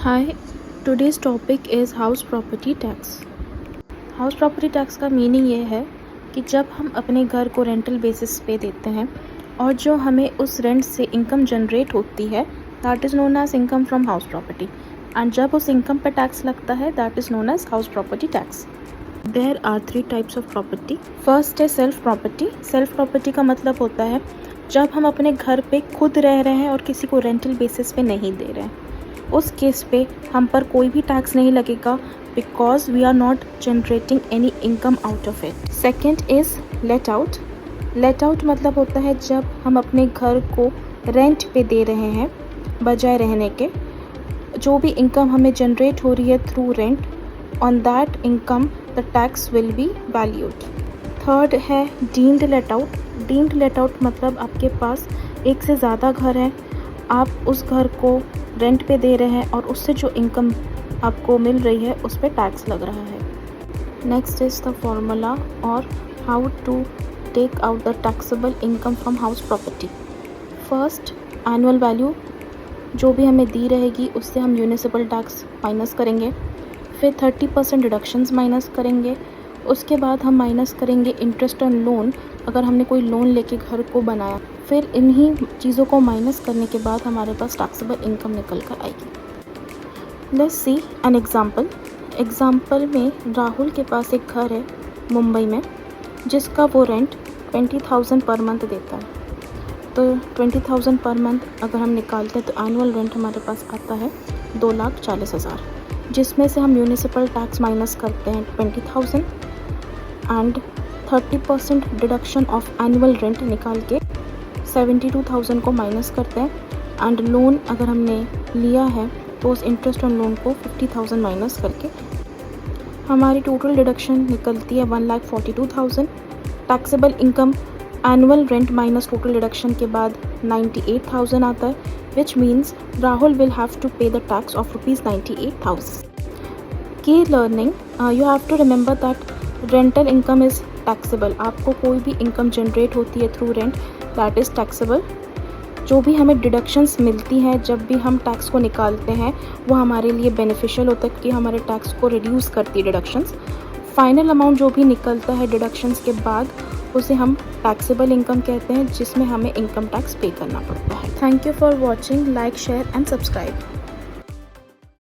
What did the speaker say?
Hi, today's topic is house property tax. House property tax का meaning ये है कि जब हम अपने घर को रेंटल बेसिस पे देते हैं और जो हमें उस रेंट से इनकम जनरेट होती है that is known as income from house property, and जब उस इनकम पर टैक्स लगता है that is known as house property tax. There are 3 types of property. First है सेल्फ प्रॉपर्टी। सेल्फ प्रॉपर्टी का मतलब होता है जब हम अपने घर पे खुद रह रहे हैं और किसी को रेंटल बेसिस पे नहीं दे रहे हैं, उस केस पे हम पर कोई भी टैक्स नहीं लगेगा because we are not generating any income out of it. Second is let out. Let out मतलब होता है जब हम अपने घर को रेंट पे दे रहे हैं बजाय रहने के, जो भी इनकम हमें जनरेट हो रही है through rent, on that income the tax will be valued. Third है deemed let out. Deemed let out मतलब आपके पास एक से ज़्यादा घर है, आप उस घर को रेंट पे दे रहे हैं और उससे जो इनकम आपको मिल रही है उस पर टैक्स लग रहा है। नेक्स्ट इज़ द फॉर्मूला और how to take out the taxable income from house property. First, annual value जो भी हमें दी रहेगी उससे हम म्यूनिसिपल टैक्स माइनस करेंगे, फिर 30% डिडक्शंस माइनस करेंगे, उसके बाद हम माइनस करेंगे इंटरेस्ट ऑन लोन अगर हमने कोई लोन लेके घर को बनाया, फिर इन्हीं चीज़ों को माइनस करने के बाद हमारे पास टैक्सेबल इनकम निकल कर आएगी। Let's see an example. Example में राहुल के पास एक घर है मुंबई में जिसका वो रेंट 20,000 पर मंथ देता है। तो 20,000 पर मंथ अगर हम निकालते हैं तो एनुअल रेंट हमारे पास आता है 2,40,000, जिसमें से हम म्यूनिसिपल टैक्स माइनस करते हैं 20,000 and 30% deduction of annual rent निकाल के 72,000 को माइनस करते हैं, एंड लोन अगर हमने लिया है तो उस इंटरेस्ट ऑन लोन को 50,000 माइनस करके हमारी टोटल डिडक्शन निकलती है 1,42,000। Taxable income annual rent minus total deduction के बाद 98,000 आता है, which means Rahul will have to pay the tax of ₹98,000। Key learning, you have to remember that rental income is taxable. आपको कोई भी इनकम जनरेट होती है through rent that is taxable. जो भी हमें डिडक्शंस मिलती हैं जब भी हम टैक्स को निकालते हैं वो हमारे लिए बेनिफिशियल होता है क्योंकि हमारे टैक्स को रिड्यूस करती है डिडक्शंस। फाइनल अमाउंट जो भी निकलता है डिडक्शंस के बाद उसे हम टैक्सेबल इनकम कहते हैं, जिसमें हमें इनकम टैक्स पे करना पड़ता है। Thank you for watching. Like, share and subscribe.